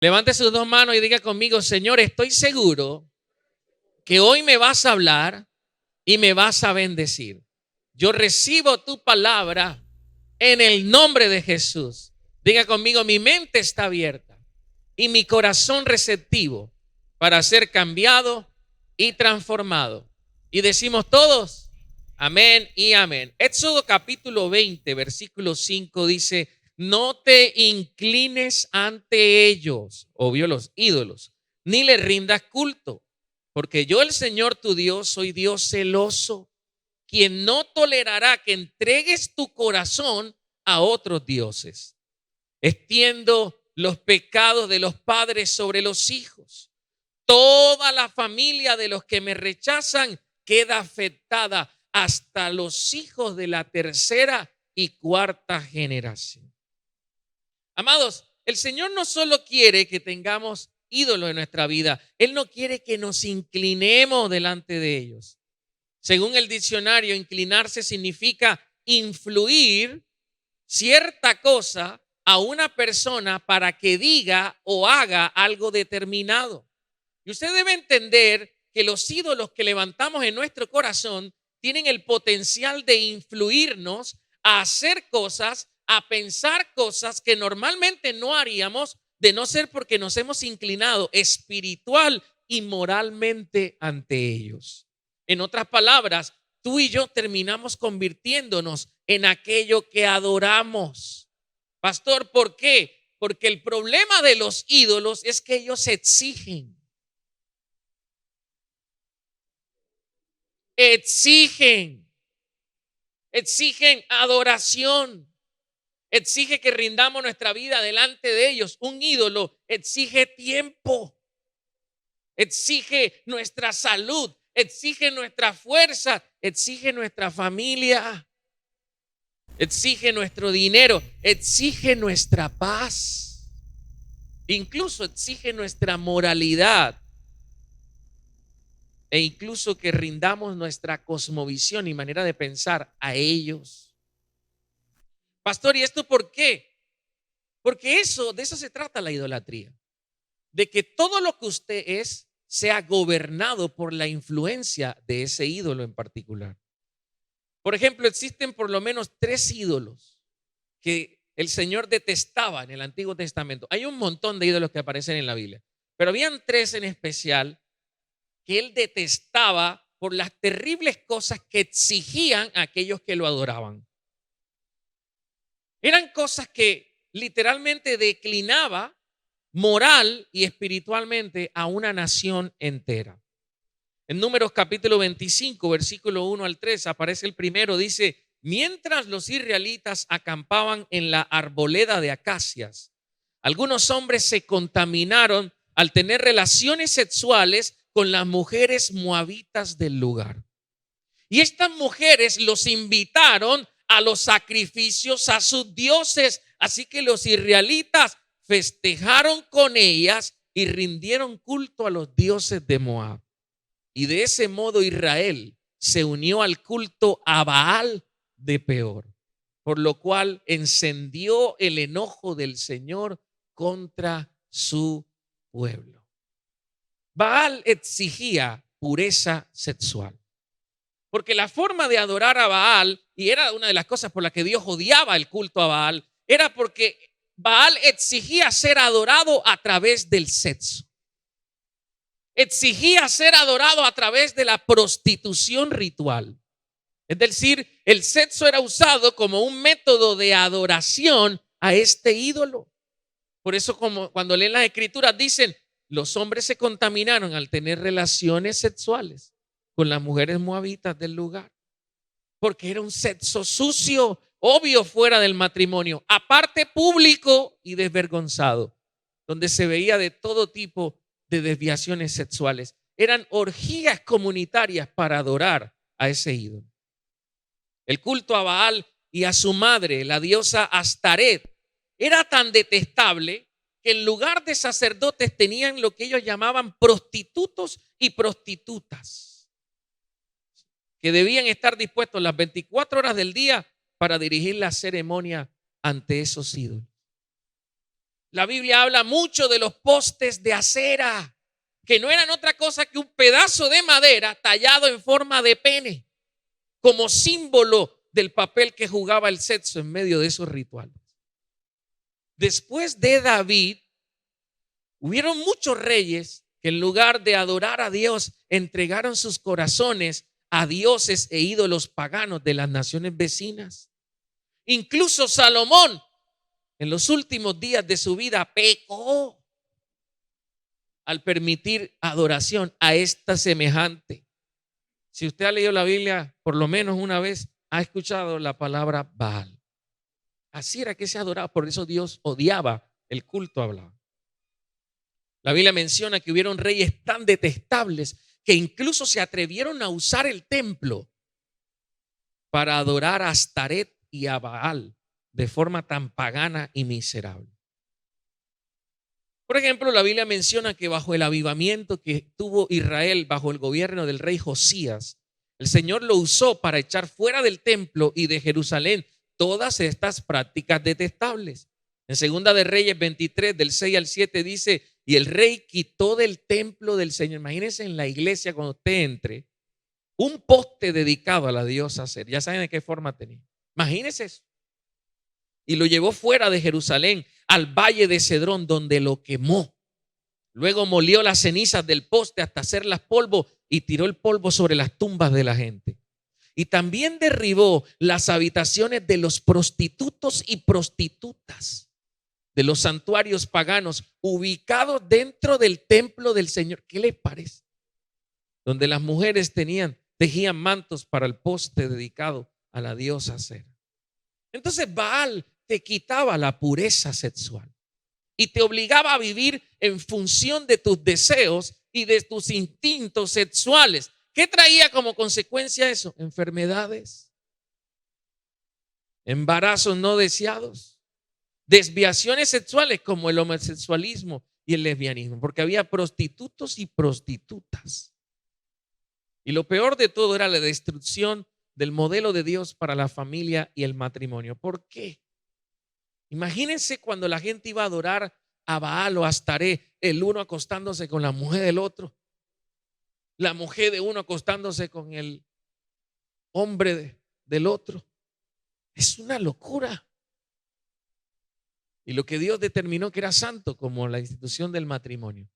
Levante sus dos manos y diga conmigo: Señor, estoy seguro que hoy me vas a hablar y me vas a bendecir. Yo recibo tu palabra en el nombre de Jesús. Diga conmigo: mi mente está abierta y mi corazón receptivo para ser cambiado y transformado. Y decimos todos: amén y amén. Éxodo capítulo 20, versículo 5 dice: no te inclines ante ellos, obvio los ídolos, ni le rindas culto, porque yo, el Señor tu Dios, soy Dios celoso, quien no tolerará que entregues tu corazón a otros dioses. Extiendo los pecados de los padres sobre los hijos. Toda la familia de los que me rechazan queda afectada, hasta los hijos de la tercera y cuarta generación. Amados, el Señor no solo quiere que tengamos ídolos en nuestra vida, Él no quiere que nos inclinemos delante de ellos. Según el diccionario, inclinarse significa influir cierta cosa a una persona para que diga o haga algo determinado. Y usted debe entender que los ídolos que levantamos en nuestro corazón tienen el potencial de influirnos a hacer cosas, a pensar cosas que normalmente no haríamos, de no ser porque nos hemos inclinado espiritual y moralmente ante ellos. En otras palabras, tú y yo terminamos convirtiéndonos en aquello que adoramos. Pastor, ¿por qué? Porque el problema de los ídolos es que ellos exigen. Exigen adoración, exige que rindamos nuestra vida delante de ellos. Un ídolo exige tiempo, exige nuestra salud, exige nuestra fuerza, exige nuestra familia, exige nuestro dinero, exige nuestra paz, incluso exige nuestra moralidad. E incluso que rindamos nuestra cosmovisión y manera de pensar a ellos. Pastor, ¿y esto por qué? Porque de eso se trata la idolatría. De que todo lo que usted es sea gobernado por la influencia de ese ídolo en particular. Por ejemplo, existen por lo menos 3 ídolos que el Señor detestaba en el Antiguo Testamento. Hay un montón de ídolos que aparecen en la Biblia, pero habían 3 en especial que él detestaba por las terribles cosas que exigían a aquellos que lo adoraban. Eran cosas que literalmente declinaba moral y espiritualmente a una nación entera. En Números capítulo 25, versículo 1 al 3, aparece el primero, dice: mientras los israelitas acampaban en la arboleda de acacias, algunos hombres se contaminaron al tener relaciones sexuales con las mujeres moabitas del lugar. Y estas mujeres los invitaron a los sacrificios a sus dioses. Así que los israelitas festejaron con ellas y rindieron culto a los dioses de Moab. Y de ese modo Israel se unió al culto a Baal de Peor, por lo cual encendió el enojo del Señor contra su pueblo. Baal exigía pureza sexual, porque la forma de adorar a Baal, y era una de las cosas por las que Dios odiaba el culto a Baal, era porque Baal exigía ser adorado a través del sexo. Exigía ser adorado a través de la prostitución ritual. Es decir, el sexo era usado como un método de adoración a este ídolo. Por eso, como cuando leen las escrituras, dicen: los hombres se contaminaron al tener relaciones sexuales con las mujeres moabitas del lugar, porque era un sexo sucio, obvio, fuera del matrimonio, aparte público y desvergonzado, donde se veía de todo tipo de desviaciones sexuales. Eran orgías comunitarias para adorar a ese ídolo. El culto a Baal y a su madre, la diosa Astaret, era tan detestable que en lugar de sacerdotes tenían lo que ellos llamaban prostitutos y prostitutas, que debían estar dispuestos las 24 horas del día para dirigir la ceremonia ante esos ídolos. La Biblia habla mucho de los postes de acera, que no eran otra cosa que un pedazo de madera tallado en forma de pene, como símbolo del papel que jugaba el sexo en medio de esos rituales. Después de David, hubieron muchos reyes que en lugar de adorar a Dios, entregaron sus corazones a dioses e ídolos paganos de las naciones vecinas. Incluso Salomón, en los últimos días de su vida, pecó al permitir adoración a esta semejante. Si usted ha leído la Biblia por lo menos una vez, ha escuchado la palabra Baal. Así era que se adoraba, por eso Dios odiaba el culto a Baal. La Biblia menciona que hubieron reyes tan detestables que incluso se atrevieron a usar el templo para adorar a Astaret y a Baal de forma tan pagana y miserable. Por ejemplo, la Biblia menciona que bajo el avivamiento que tuvo Israel bajo el gobierno del rey Josías, el Señor lo usó para echar fuera del templo y de Jerusalén todas estas prácticas detestables. En Segunda de Reyes 23, del 6 al 7 dice, y el rey quitó del templo del Señor. Imagínense en la iglesia cuando usted entre, un poste dedicado a la diosa Aser. Ya saben de qué forma tenía. Imagínense eso. Y lo llevó fuera de Jerusalén al valle de Cedrón, donde lo quemó. Luego molió las cenizas del poste hasta hacerlas polvo y tiró el polvo sobre las tumbas de la gente. Y también derribó las habitaciones de los prostitutos y prostitutas de los santuarios paganos ubicados dentro del templo del Señor. ¿Qué les parece? Donde las mujeres tejían mantos para el poste dedicado a la diosa Aser. Entonces Baal te quitaba la pureza sexual y te obligaba a vivir en función de tus deseos y de tus instintos sexuales. ¿Qué traía como consecuencia eso? Enfermedades, embarazos no deseados, desviaciones sexuales como el homosexualismo y el lesbianismo, porque había prostitutos y prostitutas. Y lo peor de todo era la destrucción del modelo de Dios para la familia y el matrimonio. ¿Por qué? Imagínense cuando la gente iba a adorar a Baal o a Astaret, el uno acostándose con la mujer del otro, la mujer de uno acostándose con el hombre del otro. Es una locura. Y lo que Dios determinó que era santo, como la institución del matrimonio,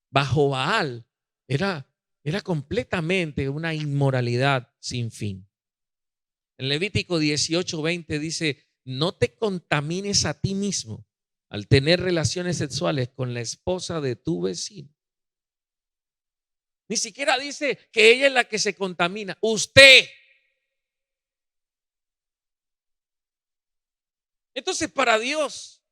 bajo Baal era completamente una inmoralidad sin fin. En Levítico 18:20 dice, no te contamines a ti mismo al tener relaciones sexuales con la esposa de tu vecino. Ni siquiera dice que ella es la que se contamina, usted. Entonces, para Dios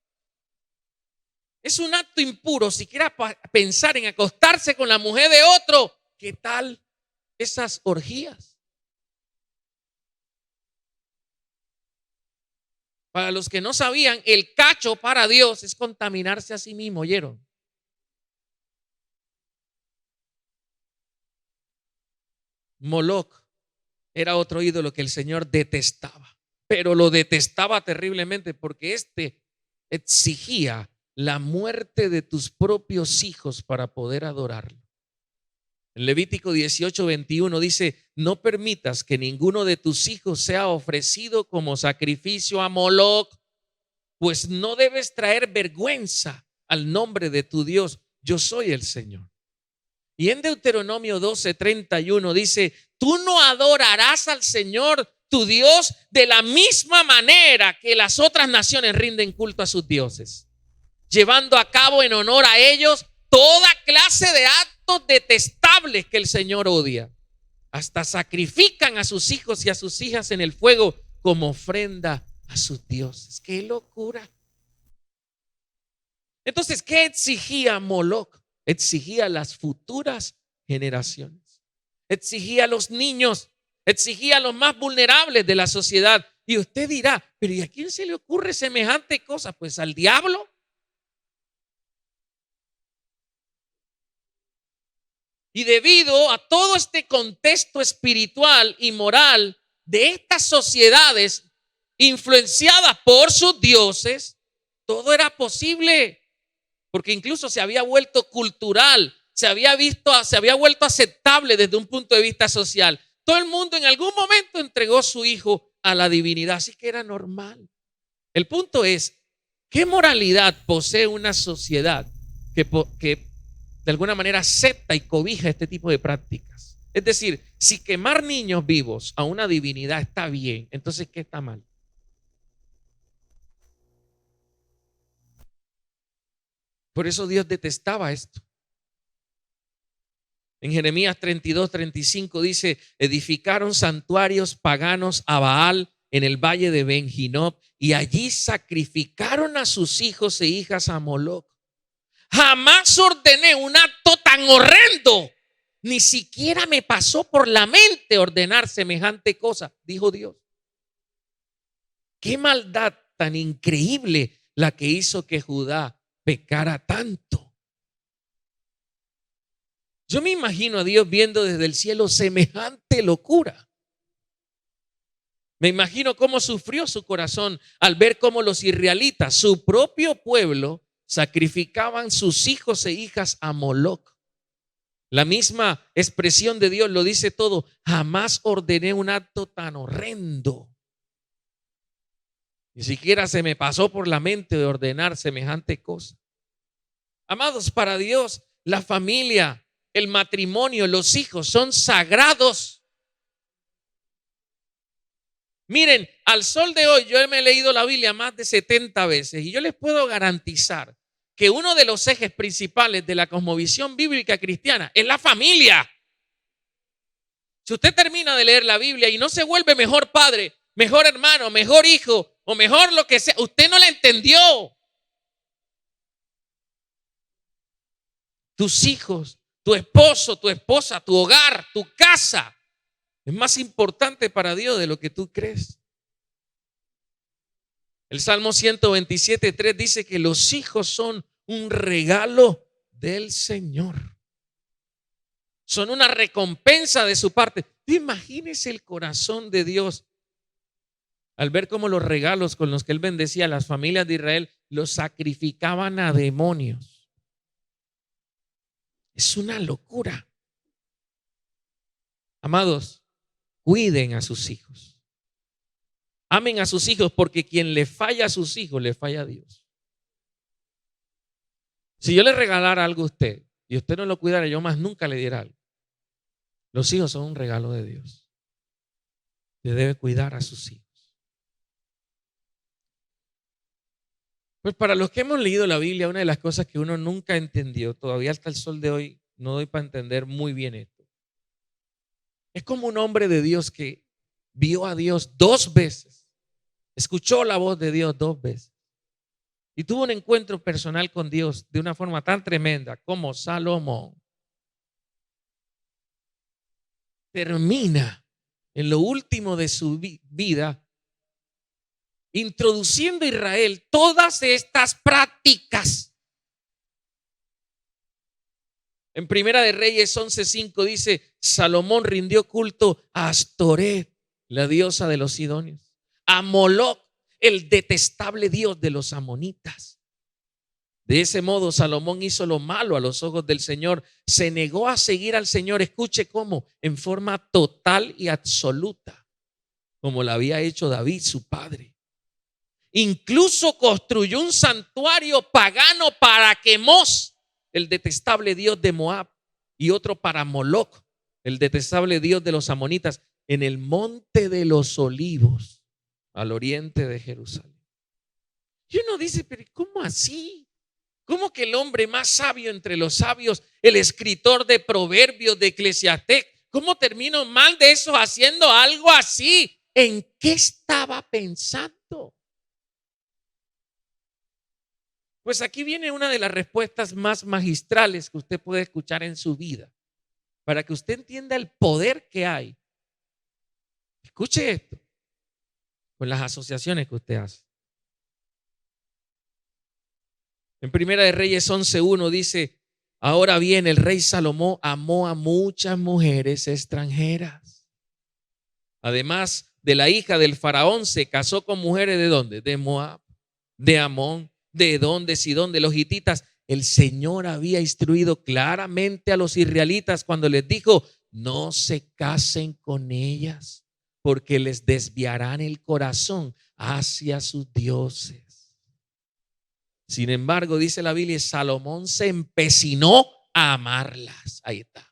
es un acto impuro siquiera pensar en acostarse con la mujer de otro. ¿Qué tal esas orgías? Para los que no sabían, el cacho para Dios es contaminarse a sí mismo, ¿oyeron? Moloc era otro ídolo que el Señor detestaba, pero lo detestaba terriblemente porque exigía la muerte de tus propios hijos para poder adorarlo. En Levítico 18:21 dice, no permitas que ninguno de tus hijos sea ofrecido como sacrificio a Moloc, pues no debes traer vergüenza al nombre de tu Dios. Yo soy el Señor. Y en Deuteronomio 12:31 dice, tú no adorarás al Señor tu Dios de la misma manera que las otras naciones rinden culto a sus dioses, llevando a cabo en honor a ellos toda clase de actos detestables que el Señor odia. Hasta sacrifican a sus hijos y a sus hijas en el fuego como ofrenda a sus dioses. ¡Qué locura! Entonces, ¿qué exigía Moloc? Exigía a las futuras generaciones, exigía a los niños, exigía a los más vulnerables de la sociedad. Y usted dirá, pero ¿y a quién se le ocurre semejante cosa? Pues al diablo. Y debido a todo este contexto espiritual y moral de estas sociedades influenciadas por sus dioses, todo era posible, porque incluso se había vuelto cultural, se había vuelto aceptable desde un punto de vista social. Todo el mundo en algún momento entregó su hijo a la divinidad, así que era normal. El punto es, ¿qué moralidad posee una sociedad que de alguna manera acepta y cobija este tipo de prácticas? Es decir, si quemar niños vivos a una divinidad está bien, entonces ¿qué está mal? Por eso Dios detestaba esto. En Jeremías 32-35 dice, edificaron santuarios paganos a Baal en el valle de Ben-Hinob y allí sacrificaron a sus hijos e hijas a Moloc. Jamás ordené un acto tan horrendo. Ni siquiera me pasó por la mente ordenar semejante cosa, dijo Dios. Qué maldad tan increíble la que hizo que Judá pecara tanto. Yo me imagino a Dios viendo desde el cielo semejante locura. Me imagino cómo sufrió su corazón al ver cómo los israelitas, su propio pueblo, sacrificaban sus hijos e hijas a Moloc. La misma expresión de Dios lo dice todo. Jamás ordené un acto tan horrendo. Ni siquiera se me pasó por la mente de ordenar semejante cosa. Amados, para Dios, la familia, el matrimonio, los hijos son sagrados. Miren, al sol de hoy yo me he leído la Biblia más de 70 veces y yo les puedo garantizar que uno de los ejes principales de la cosmovisión bíblica cristiana es la familia. Si usted termina de leer la Biblia y no se vuelve mejor padre, mejor hermano, mejor hijo o mejor lo que sea, usted no la entendió. Tus hijos, tu esposo, tu esposa, tu hogar, tu casa es más importante para Dios de lo que tú crees. El Salmo 127:3 dice que los hijos son un regalo del Señor. Son una recompensa de su parte. Imagínese el corazón de Dios al ver cómo los regalos con los que Él bendecía a las familias de Israel los sacrificaban a demonios. Es una locura. Amados, cuiden a sus hijos. Amen a sus hijos porque quien le falla a sus hijos le falla a Dios. Si yo le regalara algo a usted y usted no lo cuidara, yo más nunca le diera algo. Los hijos son un regalo de Dios. Usted debe cuidar a sus hijos. Pues para los que hemos leído la Biblia, una de las cosas que uno nunca entendió, todavía hasta el sol de hoy, no doy para entender muy bien esto. Es como un hombre de Dios que vio a Dios 2 veces, escuchó la voz de Dios 2 veces y tuvo un encuentro personal con Dios de una forma tan tremenda como Salomón. Termina en lo último de su vida introduciendo a Israel todas estas prácticas. En Primera de Reyes 11:5 dice, Salomón rindió culto a Astoret, la diosa de los sidonios, a Moloc, el detestable dios de los amonitas. De ese modo, Salomón hizo lo malo a los ojos del Señor, se negó a seguir al Señor, escuche cómo, en forma total y absoluta, como lo había hecho David, su padre. Incluso construyó un santuario pagano para Quemos, el detestable dios de Moab, y otro para Moloc, el detestable dios de los amonitas, en el monte de los olivos, al oriente de Jerusalén. Y uno dice, pero ¿cómo así? ¿Cómo que el hombre más sabio entre los sabios, el escritor de Proverbios, de Eclesiastés, cómo terminó mal de eso haciendo algo así? ¿En qué estaba pensando? Pues aquí viene una de las respuestas más magistrales que usted puede escuchar en su vida, para que usted entienda el poder que hay. Escuche esto con las asociaciones que usted hace. En Primera de Reyes 11:1 dice, ahora bien, el rey Salomón amó a muchas mujeres extranjeras. Además de la hija del faraón, se casó con mujeres ¿de dónde? De Moab, de Amón de dónde, si dónde, los hititas. El Señor había instruido claramente a los israelitas cuando les dijo: no se casen con ellas, porque les desviarán el corazón hacia sus dioses. Sin embargo, dice la Biblia, Salomón se empecinó a amarlas. Ahí está.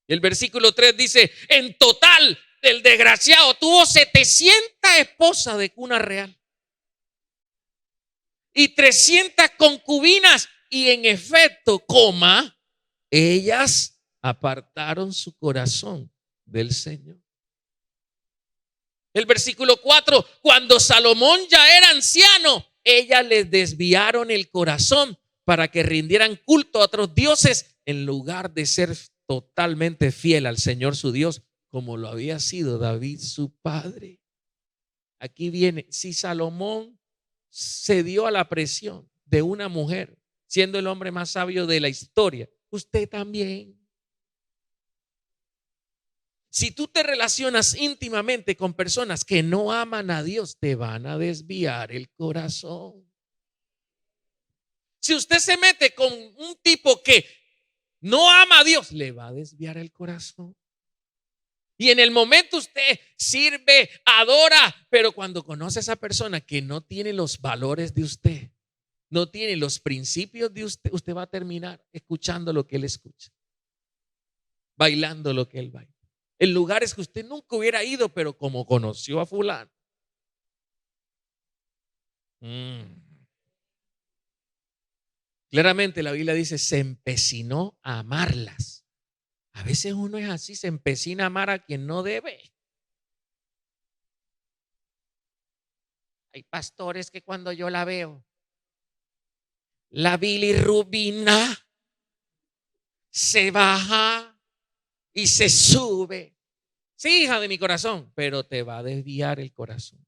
El versículo 3 dice: en total, el desgraciado tuvo 700 esposas de cuna real y 300 concubinas, y en efecto, ellas apartaron su corazón del Señor. El versículo 4, cuando Salomón ya era anciano, ellas les desviaron el corazón para que rindieran culto a otros dioses en lugar de ser totalmente fiel al Señor su Dios, como lo había sido David su padre. Aquí viene: si Salomón cedió a la presión de una mujer, siendo el hombre más sabio de la historia, usted también. Si tú te relacionas íntimamente con personas que no aman a Dios, te van a desviar el corazón. Si usted se mete con un tipo que no ama a Dios, le va a desviar el corazón. Y en el momento usted sirve, adora, pero cuando conoce a esa persona que no tiene los valores de usted, no tiene los principios de usted, usted va a terminar escuchando lo que él escucha, bailando lo que él baila, en lugares que usted nunca hubiera ido, pero como conoció a fulano. Claramente la Biblia dice: se empecinó a amarlas. A veces uno es así, se empecina a amar a quien no debe. Hay pastores que cuando yo la veo, la bilirrubina se baja y se sube. Sí, hija de mi corazón, pero te va a desviar el corazón.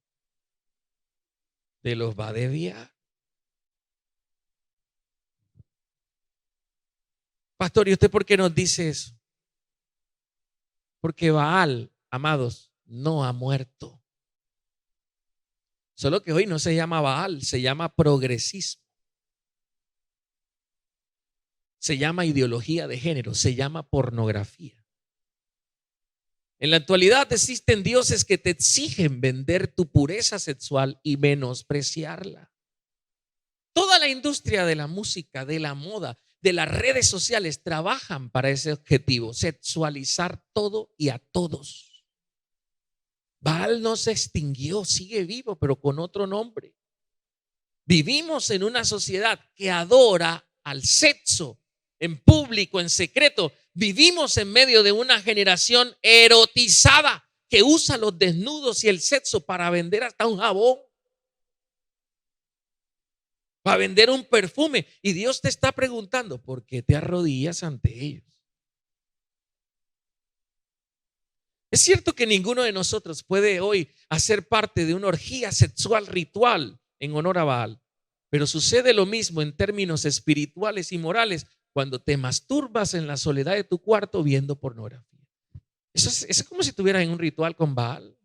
Te los va a desviar. Pastor, ¿y usted por qué nos dice eso? Porque Baal, amados, no ha muerto. Solo que hoy no se llama Baal, se llama progresismo. Se llama ideología de género, se llama pornografía. En la actualidad existen dioses que te exigen vender tu pureza sexual y menospreciarla. Toda la industria de la música, de la moda, de las redes sociales trabajan para ese objetivo: sexualizar todo y a todos. Baal no se extinguió, sigue vivo, pero con otro nombre. Vivimos en una sociedad que adora al sexo en público, en secreto. Vivimos en medio de una generación erotizada que usa los desnudos y el sexo para vender hasta un jabón, para vender un perfume. Y Dios te está preguntando: ¿por qué te arrodillas ante ellos? Es cierto que ninguno de nosotros puede hoy hacer parte de una orgía sexual ritual en honor a Baal, pero sucede lo mismo en términos espirituales y morales cuando te masturbas en la soledad de tu cuarto viendo pornografía. Eso es como si estuvieras en un ritual con Baal.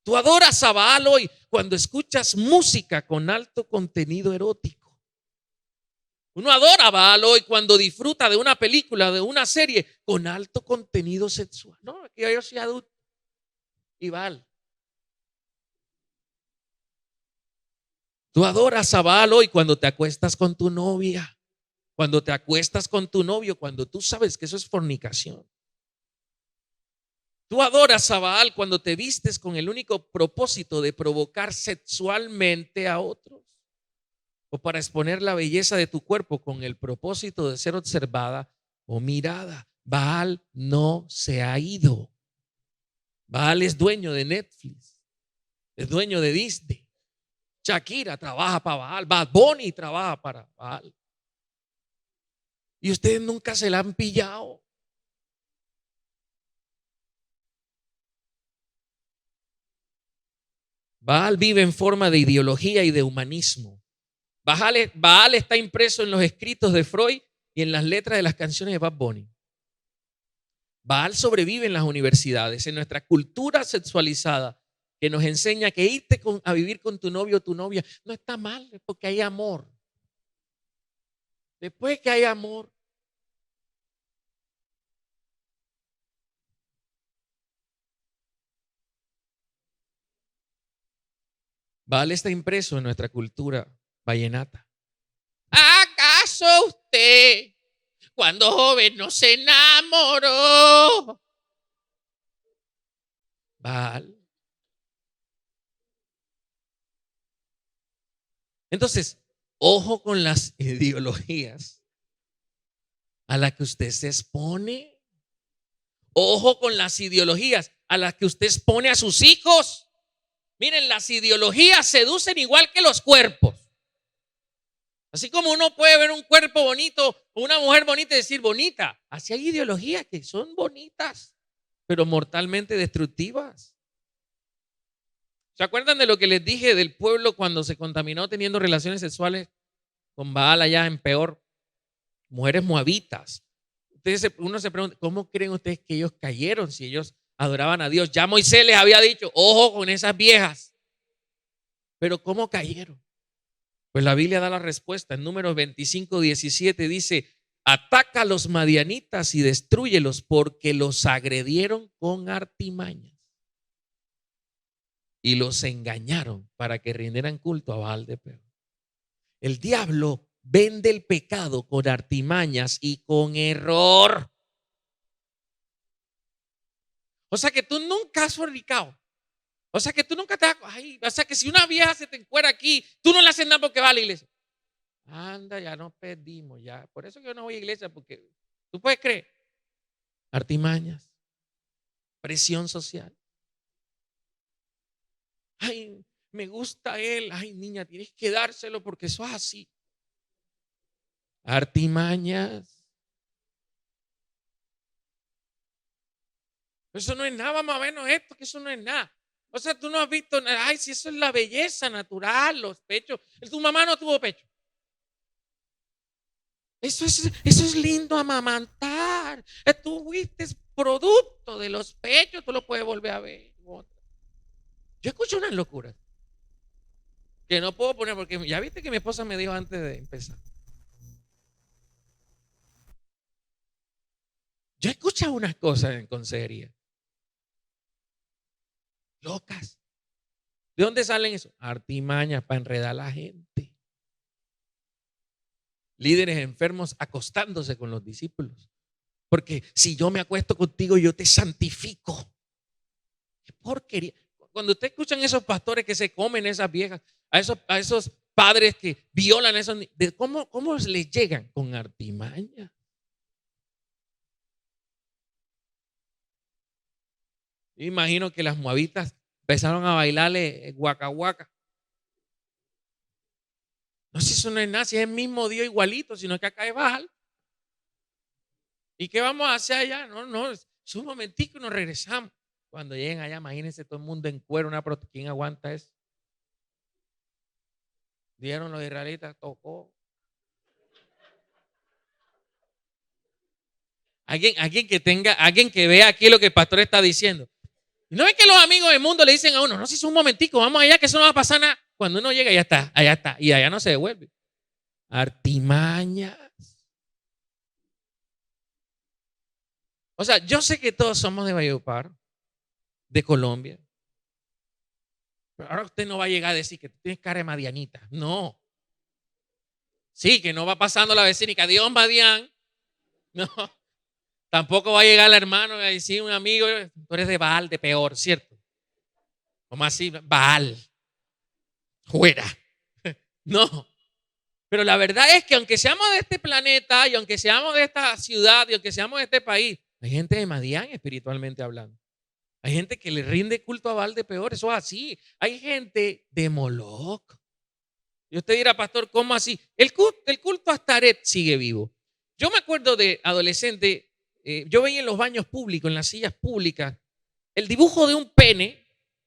Tú adoras a Baal hoy cuando escuchas música con alto contenido erótico. Uno adora a Baal hoy cuando disfruta de una película, de una serie con alto contenido sexual. No, aquí yo soy adulto. Y Baal. Tú adoras a Baal hoy cuando te acuestas con tu novia, cuando te acuestas con tu novio, cuando tú sabes que eso es fornicación. Tú adoras a Baal cuando te vistes con el único propósito de provocar sexualmente a otros, o para exponer la belleza de tu cuerpo con el propósito de ser observada o mirada. Baal no se ha ido. Baal es dueño de Netflix, es dueño de Disney. Shakira trabaja para Baal, Bad Bunny trabaja para Baal. Y ustedes nunca se la han pillado. Baal vive en forma de ideología y de humanismo. Baal está impreso en los escritos de Freud y en las letras de las canciones de Bad Bunny. Baal sobrevive en las universidades, en nuestra cultura sexualizada. que nos enseña que irte a vivir con tu novio o tu novia no está mal, es porque hay amor. Después que hay amor, vale, está impreso en nuestra cultura vallenata. ¿Acaso usted, cuando joven, no se enamoró? Vale. Entonces, ojo con las ideologías a las que usted se expone. Ojo con las ideologías a las que usted expone a sus hijos. Miren, las ideologías seducen igual que los cuerpos. Así como uno puede ver un cuerpo bonito o una mujer bonita y decir bonita, así hay ideologías que son bonitas, pero mortalmente destructivas. ¿Se acuerdan de lo que les dije del pueblo cuando se contaminó teniendo relaciones sexuales con Baal allá en Peor? Mujeres moabitas. Uno se pregunta, ¿cómo creen ustedes que ellos cayeron si ellos adoraban a Dios? Ya Moisés les había dicho, ojo con esas viejas. Pero ¿cómo cayeron? Pues la Biblia da la respuesta. En Números 25:17 dice, ataca a los madianitas y destrúyelos porque los agredieron con artimañas y los engañaron para que rindieran culto a Baal de Peor. El diablo vende el pecado con artimañas y con error. O sea que tú nunca has fornicado. O sea que tú nunca te has... o sea que si una vieja se te encuera aquí, tú no le haces nada porque va a la iglesia. Anda, ya nos perdimos, ya. Por eso que yo no voy a iglesia, porque tú puedes creer. Artimañas, presión social. Ay, me gusta él. Ay, niña, tienes que dárselo porque eso es así. Artimañas. Eso no es nada, vamos a vernos esto, que eso no es nada. O sea, tú no has visto nada. Ay, si eso es la belleza natural, los pechos. Tu mamá no tuvo pecho. Eso es lindo amamantar. Tú fuiste producto de los pechos, tú lo puedes volver a ver. Yo escucho unas locuras que no puedo poner porque ya viste que mi esposa me dijo antes de empezar. Yo escucho unas cosas en consejería. Locas. ¿De dónde salen eso? Artimañas para enredar a la gente. Líderes enfermos acostándose con los discípulos. Porque si yo me acuesto contigo, yo te santifico. Qué porquería. Cuando ustedes escuchan esos pastores que se comen esas viejas, a esos padres que violan a esos, ¿cómo les llegan? Con artimaña. Imagino que las moabitas empezaron a bailarle guaca guaca. No sé si eso no es nada, si es el mismo Dios igualito, sino que acá es Baal. ¿Y qué vamos a hacer allá? No, es un momentico y nos regresamos. Cuando lleguen allá, imagínense todo el mundo en cuero, ¿quién aguanta eso? Dieron los israelitas, tocó. Alguien que vea aquí lo que el pastor está diciendo. No es que los amigos del mundo le dicen a uno, no, si es un momentico, vamos allá, que eso no va a pasar nada. Cuando uno llega, allá está, y allá no se devuelve. Artimañas. O sea, yo sé que todos somos de Valledupar, de Colombia. Pero ahora usted no va a llegar a decir que tú tienes cara de madianita. No. Sí, que no va pasando la vecina, adiós Madian. No. Tampoco va a llegar el hermano y decir un amigo, tú eres de Baal, de Peor, ¿cierto? Como así, Baal. Fuera. No. Pero la verdad es que aunque seamos de este planeta y aunque seamos de esta ciudad y aunque seamos de este país, hay gente de Madián espiritualmente hablando. Hay gente que le rinde culto a Baal de Peor, eso es así. Hay gente de Moloch. Y usted dirá, pastor, ¿cómo así? El culto a Astaret sigue vivo. Yo me acuerdo de adolescente, yo veía en los baños públicos, en las sillas públicas, el dibujo de un pene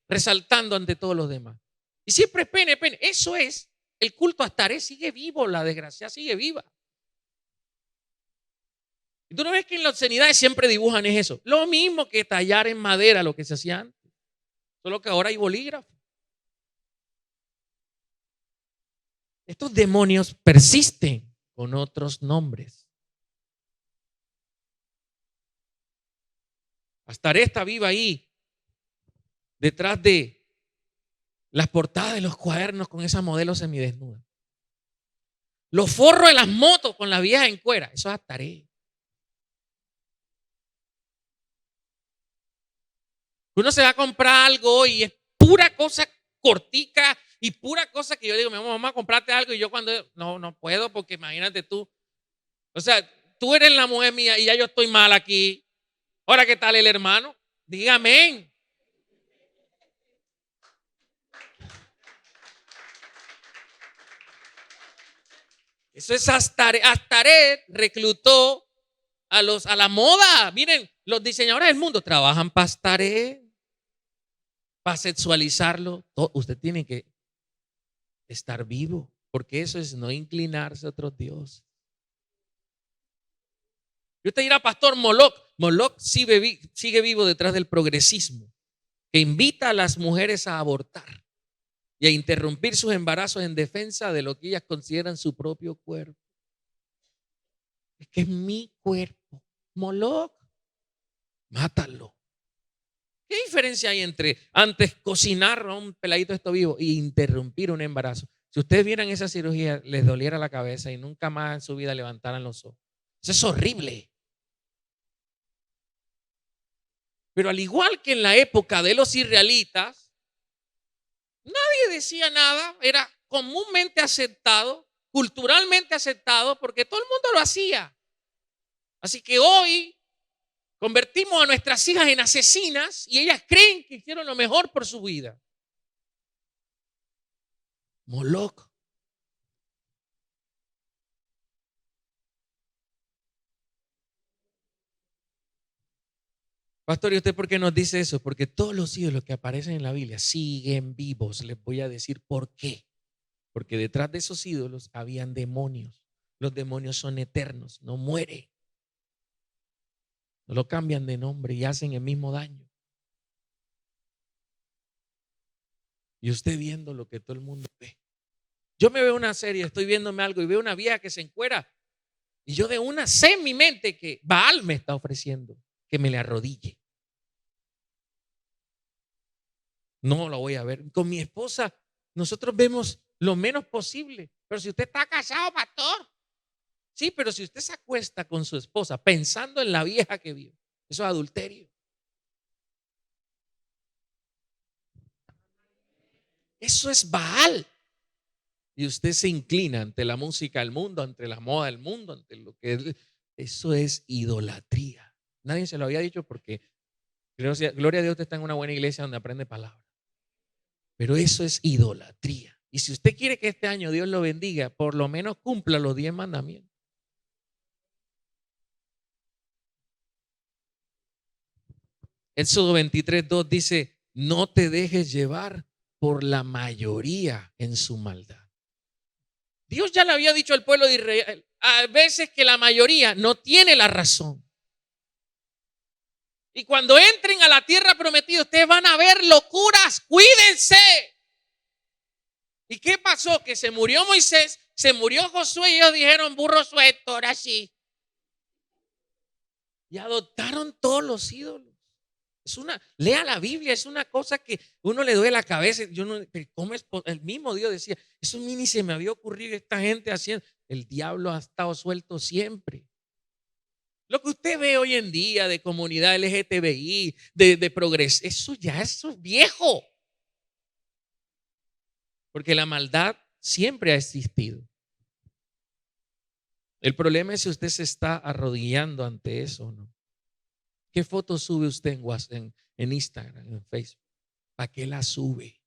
resaltando ante todos los demás. Y siempre es pene, pene. Eso es, el culto a Astaret sigue vivo, la desgracia sigue viva. Y tú no ves que en las obscenidades siempre dibujan es eso. Lo mismo que tallar en madera, lo que se hacía antes. Solo que ahora hay bolígrafo. Estos demonios persisten con otros nombres. Astaré está viva ahí, detrás de las portadas de los cuadernos con esa modelo semidesnuda. Los forros de las motos con la vieja en cuera. Eso es Astaré. Uno se va a comprar algo y es pura cosa cortica y pura cosa que yo digo, mi amor, vamos a comprarte algo. Y yo cuando, no puedo porque imagínate tú. O sea, tú eres la mujer mía y ya yo estoy mal aquí. Ahora, ¿qué tal el hermano? Dígame. Eso es Astaré. Astaré reclutó a la moda. Miren, los diseñadores del mundo trabajan para Astaré, para sexualizarlo. Usted tiene que estar vivo, porque eso es no inclinarse a otros dioses. Y usted dirá, pastor, Moloch. Moloch sigue vivo detrás del progresismo, que invita a las mujeres a abortar y a interrumpir sus embarazos en defensa de lo que ellas consideran su propio cuerpo. Es que es mi cuerpo. Moloch, mátalo. ¿Qué diferencia hay entre antes cocinar a un peladito esto vivo e interrumpir un embarazo? Si ustedes vieran esa cirugía, les doliera la cabeza y nunca más en su vida levantaran los ojos. Eso es horrible. Pero al igual que en la época de los israelitas, nadie decía nada, era comúnmente aceptado, culturalmente aceptado, porque todo el mundo lo hacía. Así que hoy convertimos a nuestras hijas en asesinas y ellas creen que hicieron lo mejor por su vida. Moloch. Pastor, ¿y usted por qué nos dice eso? Porque todos los ídolos que aparecen en la Biblia siguen vivos. Les voy a decir por qué. Porque detrás de esos ídolos habían demonios. Los demonios son eternos, no mueren. No lo cambian de nombre y hacen el mismo daño. Y usted viendo lo que todo el mundo ve. Yo me veo una serie, estoy viéndome algo y veo una vieja que se encuera. Y yo de una sé en mi mente que Baal me está ofreciendo que me le arrodille. No lo voy a ver. Con mi esposa, nosotros vemos lo menos posible. Pero si usted está casado, pastor. Sí, pero si usted se acuesta con su esposa pensando en la vieja que vio, eso es adulterio. Eso es Baal. Y usted se inclina ante la música del mundo, ante la moda del mundo, ante lo que es. Eso es idolatría. Nadie se lo había dicho porque, gloria a Dios, usted está en una buena iglesia donde aprende palabras. Pero eso es idolatría. Y si usted quiere que este año Dios lo bendiga, por lo menos cumpla los 10 mandamientos. Éxodo 23:2 dice, no te dejes llevar por la mayoría en su maldad. Dios ya le había dicho al pueblo de Israel, a veces que la mayoría no tiene la razón. Y cuando entren a la tierra prometida, ustedes van a ver locuras, cuídense. ¿Y qué pasó? Que se murió Moisés, se murió Josué y ellos dijeron, burro suelto, ahora sí. Y adoptaron todos los ídolos. Lea la Biblia, es una cosa que uno le duele la cabeza. ¿Cómo es? El mismo Dios decía, eso ni se me había ocurrido esta gente haciendo. El diablo ha estado suelto siempre. Lo que usted ve hoy en día de comunidad LGTBI, de progreso, eso es viejo. Porque la maldad siempre ha existido. El problema es si usted se está arrodillando ante eso o no. ¿Qué foto sube usted en Instagram, en Facebook? ¿Para qué la sube?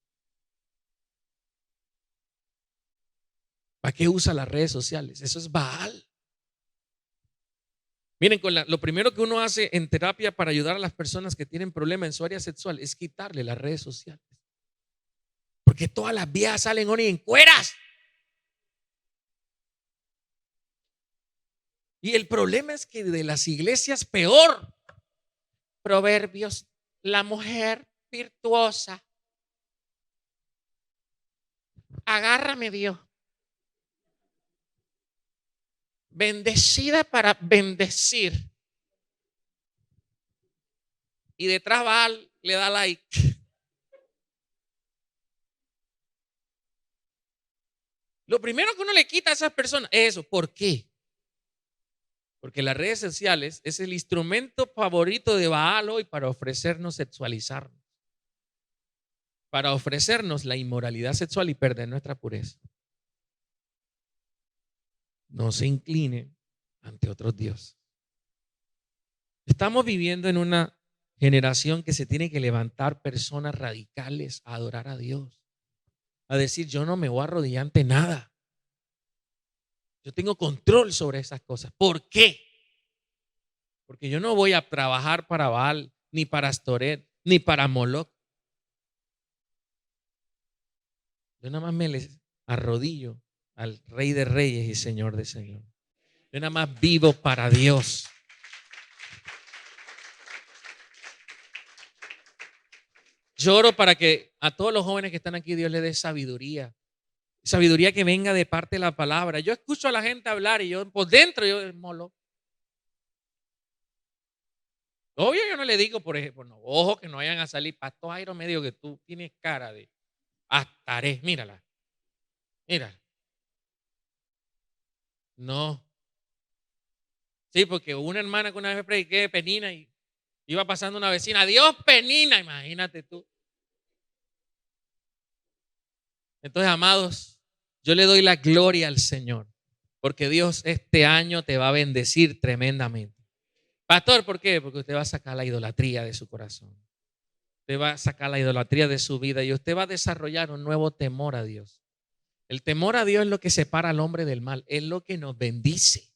¿Para qué usa las redes sociales? Eso es Baal. Miren, lo primero que uno hace en terapia para ayudar a las personas que tienen problemas en su área sexual es quitarle las redes sociales. Porque todas las viejas salen hoy en cueras. Y el problema es que de las iglesias peor. Proverbios, la mujer virtuosa. Agárrame, Dios. Bendecida para bendecir. Y detrás Baal le da like. Lo primero que uno le quita a esas personas es eso. ¿Por qué? Porque las redes sociales es el instrumento favorito de Baal hoy para ofrecernos sexualizarnos, para ofrecernos la inmoralidad sexual y perder nuestra pureza. No se incline ante otros dioses. Estamos viviendo en una generación que se tiene que levantar personas radicales a adorar a Dios, a decir: yo no me voy a arrodillar ante nada. Yo tengo control sobre esas cosas. ¿Por qué? Porque yo no voy a trabajar para Baal, ni para Astoret, ni para Moloch. Yo nada más me les arrodillo al Rey de Reyes y Señor de Señores. Yo nada más vivo para Dios. Lloro para que a todos los jóvenes que están aquí Dios les dé sabiduría. Sabiduría que venga de parte de la palabra. Yo escucho a la gente hablar y yo por dentro yo molo. Obvio yo no le digo, por ejemplo, no, ojo que no vayan a salir. Pastor Jairo me dijo que tú tienes cara de Astaré. Mírala. Mira. No. Sí, porque una hermana que una vez prediqué de Penina y iba pasando una vecina. Adiós, Penina. Imagínate tú. Entonces, amados, yo le doy la gloria al Señor, porque Dios este año te va a bendecir tremendamente. Pastor, ¿por qué? Porque usted va a sacar la idolatría de su corazón. Usted va a sacar la idolatría de su vida y usted va a desarrollar un nuevo temor a Dios. El temor a Dios es lo que separa al hombre del mal, es lo que nos bendice.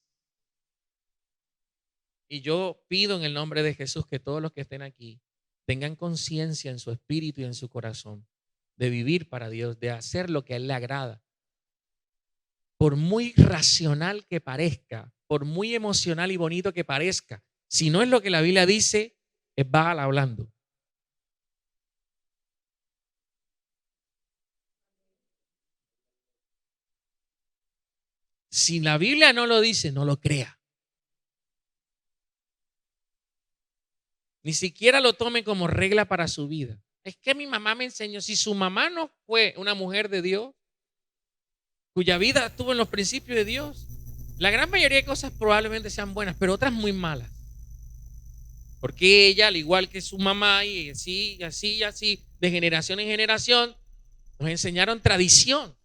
Y yo pido en el nombre de Jesús que todos los que estén aquí tengan conciencia en su espíritu y en su corazón de vivir para Dios, de hacer lo que a Él le agrada. Por muy racional que parezca, por muy emocional y bonito que parezca, si no es lo que la Biblia dice, es Baal hablando. Si la Biblia no lo dice, no lo crea. Ni siquiera lo tome como regla para su vida. Es que mi mamá me enseñó. Si su mamá no fue una mujer de Dios, cuya vida estuvo en los principios de Dios, la gran mayoría de cosas probablemente sean buenas, pero otras muy malas. Porque ella, al igual que su mamá, y así, así, así, de generación en generación, nos enseñaron tradición.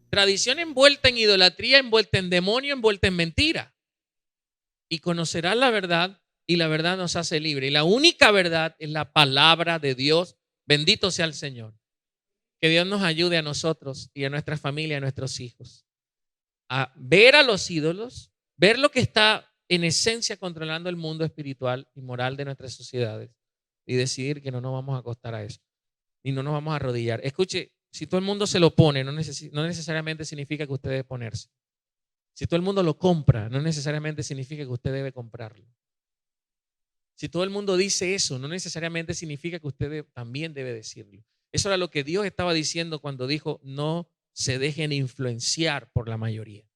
Tradición envuelta en idolatría, envuelta en demonio, envuelta en mentira. Y conocerás la verdad y la verdad nos hace libre. Y la única verdad es la palabra de Dios. Bendito sea el Señor. Que Dios nos ayude a nosotros y a nuestra familia, a nuestros hijos, a ver a los ídolos, ver lo que está en esencia controlando el mundo espiritual y moral de nuestras sociedades y decidir que no nos vamos a acostar a eso y no nos vamos a arrodillar. Escuche, si todo el mundo se lo pone, no necesariamente significa que usted debe ponerse. Si todo el mundo lo compra, no necesariamente significa que usted debe comprarlo. Si todo el mundo dice eso, no necesariamente significa que usted también debe decirlo. Eso era lo que Dios estaba diciendo cuando dijo: no se dejen influenciar por la mayoría.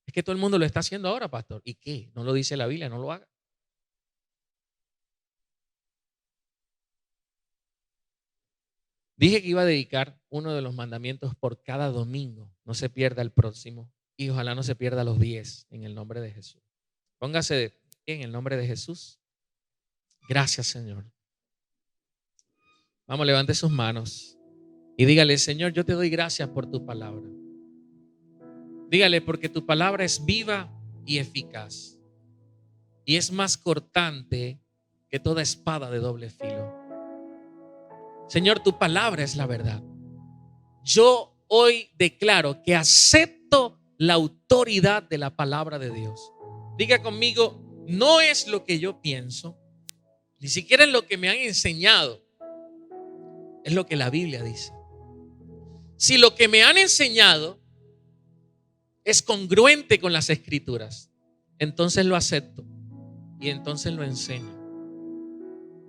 Es que todo el mundo lo está haciendo ahora, pastor. ¿Y qué? No lo dice la Biblia, no lo haga. Dije que iba a dedicar uno de los mandamientos por cada domingo. No se pierda el próximo y ojalá no se pierda los 10 en el nombre de Jesús. Póngase de pie en el nombre de Jesús. Gracias, Señor. Vamos, levante sus manos y dígale: Señor, yo te doy gracias por tu palabra. Dígale: porque tu palabra es viva y eficaz y es más cortante que toda espada de doble filo. Señor, tu palabra es la verdad. Yo hoy declaro que acepto la autoridad de la palabra de Dios. Diga conmigo: no es lo que yo pienso, ni siquiera es lo que me han enseñado, es lo que la Biblia dice. Si lo que me han enseñado es congruente con las Escrituras, entonces lo acepto y entonces lo enseño.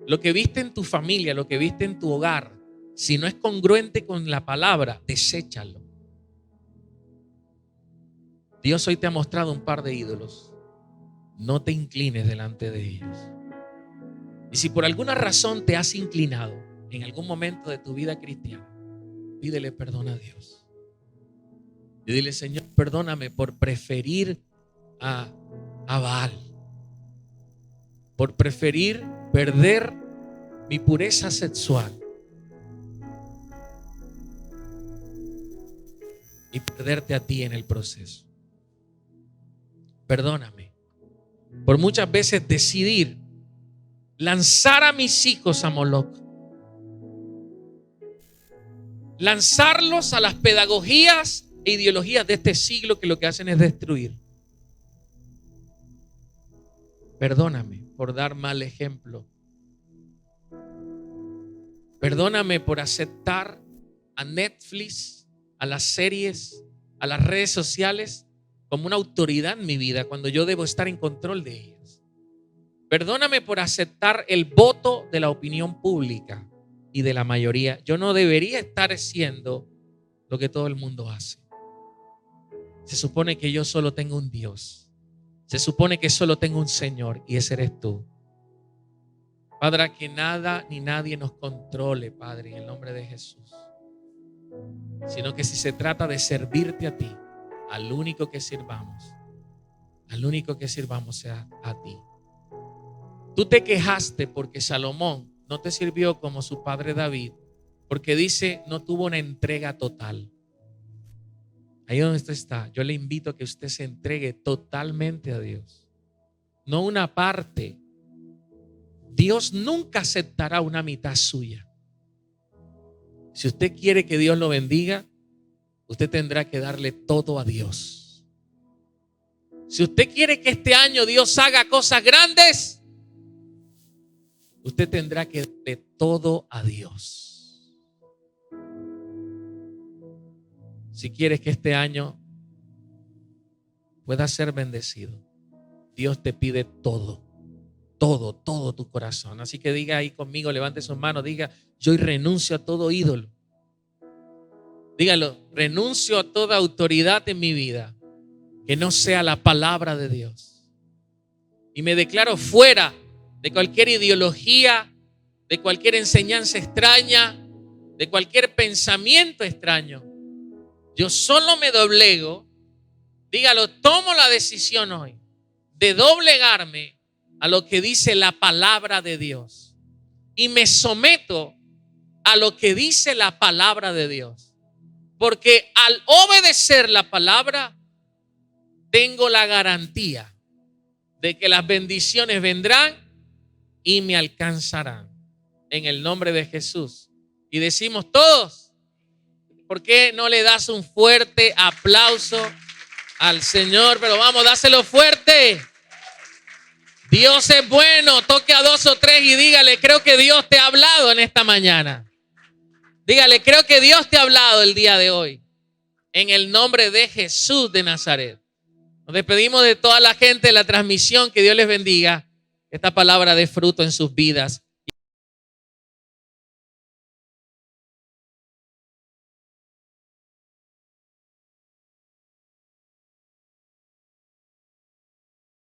lo que viste en tu familia, lo que viste en tu hogar, si no es congruente con la palabra, deséchalo. Dios hoy te ha mostrado un par de ídolos. No te inclines delante de ellos. Y si por alguna razón te has inclinado en algún momento de tu vida cristiana, pídele perdón a Dios. Y dile: Señor, perdóname por preferir a Baal, por preferir perder mi pureza sexual y perderte a ti en el proceso. Perdóname por muchas veces decidir lanzar a mis hijos a Moloc, lanzarlos a las pedagogías e ideologías de este siglo que lo que hacen es destruir. Perdóname por dar mal ejemplo. Perdóname por aceptar a Netflix, a las series, a las redes sociales como una autoridad en mi vida cuando yo debo estar en control de ellas. Perdóname por aceptar el voto de la opinión pública y de la mayoría. Yo no debería estar haciendo lo que todo el mundo hace. Se supone que yo solo tengo un Dios. Se supone que solo tengo un Señor y ese eres tú. Padre, que nada ni nadie nos controle, Padre, en el nombre de Jesús. Sino que si se trata de servirte a ti, al único que sirvamos sea a ti. Tú te quejaste porque Salomón no te sirvió como su padre David, porque dice no tuvo una entrega total. Ahí donde usted está, yo le invito a que usted se entregue totalmente a Dios, no una parte. Dios nunca aceptará una mitad suya. Si usted quiere que Dios lo bendiga, usted tendrá que darle todo a Dios. Si usted quiere que este año Dios haga cosas grandes, usted tendrá que darle todo a Dios. Si quieres que este año pueda ser bendecido, Dios te pide todo. Todo tu corazón. Así que diga ahí conmigo, levante sus manos, diga: yo renuncio a todo ídolo. Dígalo: renuncio a toda autoridad en mi vida que no sea la palabra de Dios. Y me declaro fuera de cualquier ideología, de cualquier enseñanza extraña, de cualquier pensamiento extraño. Yo solo me doblego. Dígalo: tomo la decisión hoy de doblegarme a lo que dice la palabra de Dios y me someto a lo que dice la palabra de Dios, porque al obedecer la palabra tengo la garantía de que las bendiciones vendrán y me alcanzarán en el nombre de Jesús. Y decimos todos: ¿por qué no le das un fuerte aplauso al Señor? Pero vamos, dáselo fuerte. Dios es bueno. Toque a 2 o 3 y dígale: creo que Dios te ha hablado en esta mañana. Dígale: creo que Dios te ha hablado el día de hoy. En el nombre de Jesús de Nazaret. Nos despedimos de toda la gente de la transmisión. Que Dios les bendiga. Esta palabra dé fruto en sus vidas.